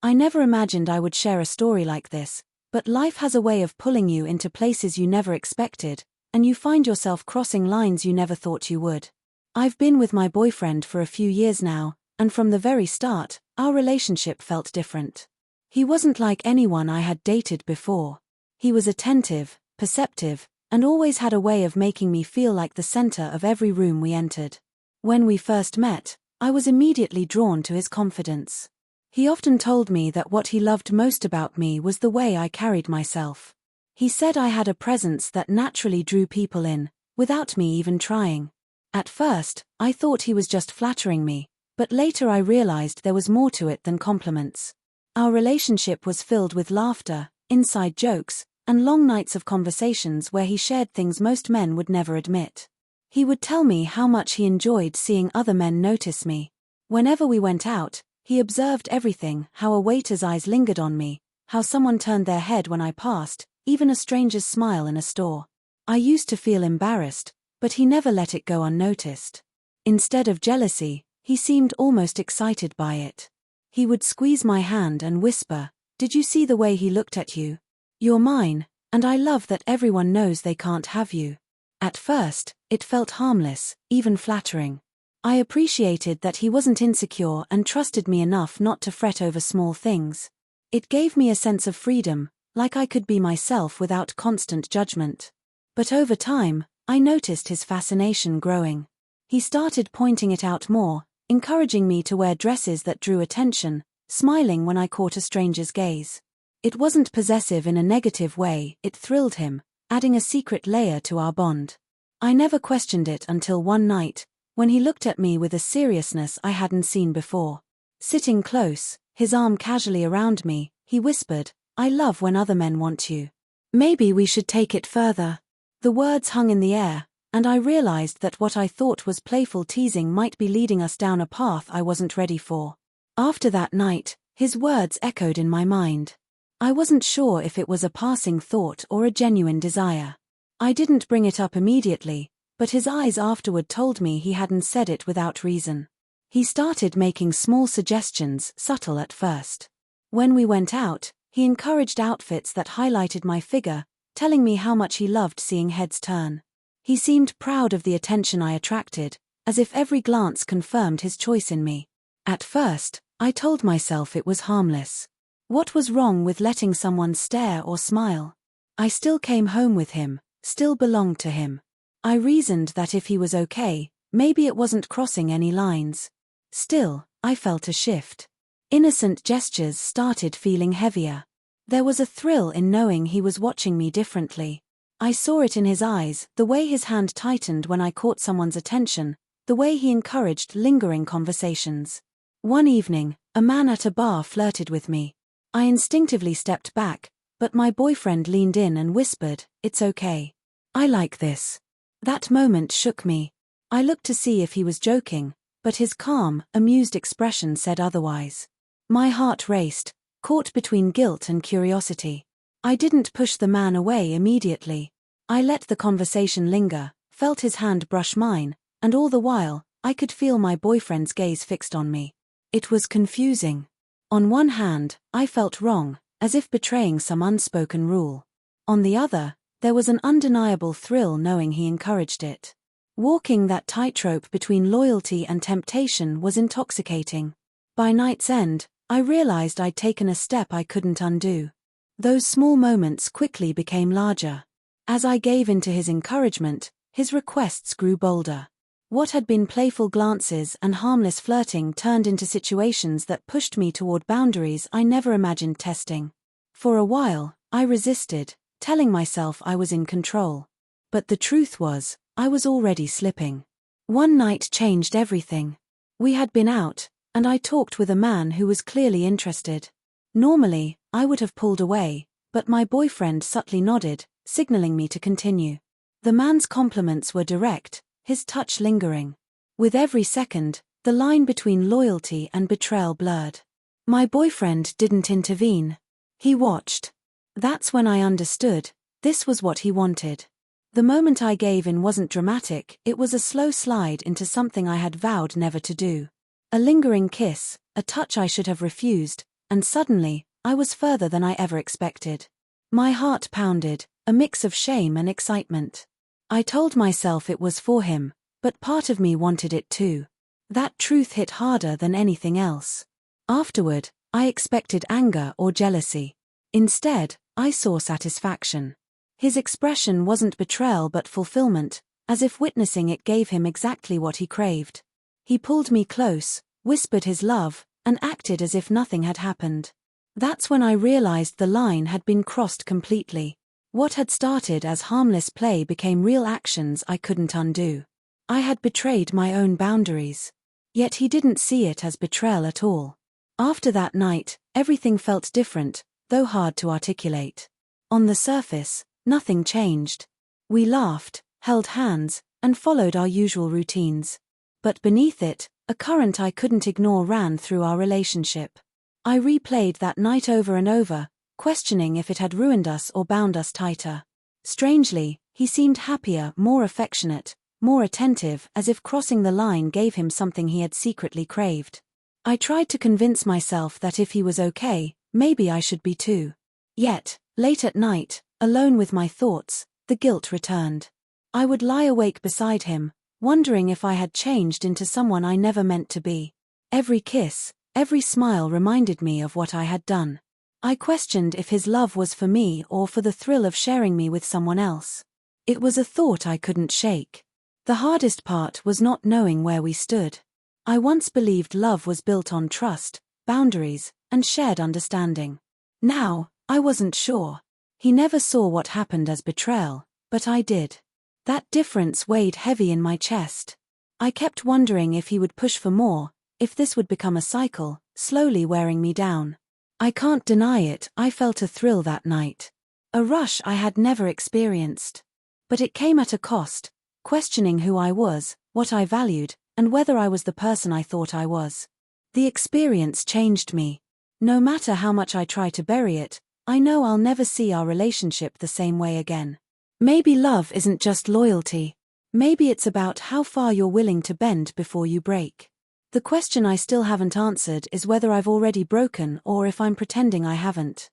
I never imagined I would share a story like this, but life has a way of pulling you into places you never expected, and you find yourself crossing lines you never thought you would. I've been with my boyfriend for a few years now, and from the very start, our relationship felt different. He wasn't like anyone I had dated before. He was attentive, perceptive, and always had a way of making me feel like the center of every room we entered. When we first met, I was immediately drawn to his confidence. He often told me that what he loved most about me was the way I carried myself. He said I had a presence that naturally drew people in, without me even trying. At first, I thought he was just flattering me, but later I realized there was more to it than compliments. Our relationship was filled with laughter, inside jokes, and long nights of conversations where he shared things most men would never admit. He would tell me how much he enjoyed seeing other men notice me. Whenever we went out, he observed everything: how a waiter's eyes lingered on me, how someone turned their head when I passed, even a stranger's smile in a store. I used to feel embarrassed, but he never let it go unnoticed. Instead of jealousy, he seemed almost excited by it. He would squeeze my hand and whisper, "Did you see the way he looked at you? You're mine, and I love that everyone knows they can't have you." At first, it felt harmless, even flattering. I appreciated that he wasn't insecure and trusted me enough not to fret over small things. It gave me a sense of freedom, like I could be myself without constant judgment. But over time, I noticed his fascination growing. He started pointing it out more, encouraging me to wear dresses that drew attention, smiling when I caught a stranger's gaze. It wasn't possessive in a negative way, it thrilled him, adding a secret layer to our bond. I never questioned it until one night, when he looked at me with a seriousness I hadn't seen before. Sitting close, his arm casually around me, he whispered, "I love when other men want you. Maybe we should take it further." The words hung in the air, and I realized that what I thought was playful teasing might be leading us down a path I wasn't ready for. After that night, his words echoed in my mind. I wasn't sure if it was a passing thought or a genuine desire. I didn't bring it up immediately, but his eyes afterward told me he hadn't said it without reason. He started making small suggestions, subtle at first. When we went out, he encouraged outfits that highlighted my figure, telling me how much he loved seeing heads turn. He seemed proud of the attention I attracted, as if every glance confirmed his choice in me. At first, I told myself it was harmless. What was wrong with letting someone stare or smile? I still came home with him, still belonged to him. I reasoned that if he was okay, maybe it wasn't crossing any lines. Still, I felt a shift. Innocent gestures started feeling heavier. There was a thrill in knowing he was watching me differently. I saw it in his eyes, the way his hand tightened when I caught someone's attention, the way he encouraged lingering conversations. One evening, a man at a bar flirted with me. I instinctively stepped back, but my boyfriend leaned in and whispered, "It's okay. I like this." That moment shook me. I looked to see if he was joking, but his calm, amused expression said otherwise. My heart raced, caught between guilt and curiosity. I didn't push the man away immediately. I let the conversation linger, felt his hand brush mine, and all the while, I could feel my boyfriend's gaze fixed on me. It was confusing. On one hand, I felt wrong, as if betraying some unspoken rule. On the other, there was an undeniable thrill knowing he encouraged it. Walking that tightrope between loyalty and temptation was intoxicating. By night's end, I realized I'd taken a step I couldn't undo. Those small moments quickly became larger. As I gave into his encouragement, his requests grew bolder. What had been playful glances and harmless flirting turned into situations that pushed me toward boundaries I never imagined testing. For a while, I resisted, telling myself I was in control. But the truth was, I was already slipping. One night changed everything. We had been out, and I talked with a man who was clearly interested. Normally, I would have pulled away, but my boyfriend subtly nodded, signaling me to continue. The man's compliments were direct, his touch lingering. With every second, the line between loyalty and betrayal blurred. My boyfriend didn't intervene. He watched. That's when I understood, this was what he wanted. The moment I gave in wasn't dramatic, it was a slow slide into something I had vowed never to do. A lingering kiss, a touch I should have refused, and suddenly, I was further than I ever expected. My heart pounded, a mix of shame and excitement. I told myself it was for him, but part of me wanted it too. That truth hit harder than anything else. Afterward, I expected anger or jealousy. Instead, I saw satisfaction. His expression wasn't betrayal but fulfillment, as if witnessing it gave him exactly what he craved. He pulled me close, whispered his love, and acted as if nothing had happened. That's when I realized the line had been crossed completely. What had started as harmless play became real actions I couldn't undo. I had betrayed my own boundaries. Yet he didn't see it as betrayal at all. After that night, everything felt different, though hard to articulate. On the surface, nothing changed. We laughed, held hands, and followed our usual routines. But beneath it, a current I couldn't ignore ran through our relationship. I replayed that night over and over, questioning if it had ruined us or bound us tighter. Strangely, he seemed happier, more affectionate, more attentive, as if crossing the line gave him something he had secretly craved. I tried to convince myself that if he was okay, maybe I should be too. Yet, late at night, alone with my thoughts, the guilt returned. I would lie awake beside him, wondering if I had changed into someone I never meant to be. Every kiss, every smile reminded me of what I had done. I questioned if his love was for me or for the thrill of sharing me with someone else. It was a thought I couldn't shake. The hardest part was not knowing where we stood. I once believed love was built on trust, boundaries, and shared understanding. Now, I wasn't sure. He never saw what happened as betrayal, but I did. That difference weighed heavy in my chest. I kept wondering if he would push for more, if this would become a cycle, slowly wearing me down. I can't deny it, I felt a thrill that night. A rush I had never experienced. But it came at a cost, questioning who I was, what I valued, and whether I was the person I thought I was. The experience changed me. No matter how much I try to bury it, I know I'll never see our relationship the same way again. Maybe love isn't just loyalty. Maybe it's about how far you're willing to bend before you break. The question I still haven't answered is whether I've already broken or if I'm pretending I haven't.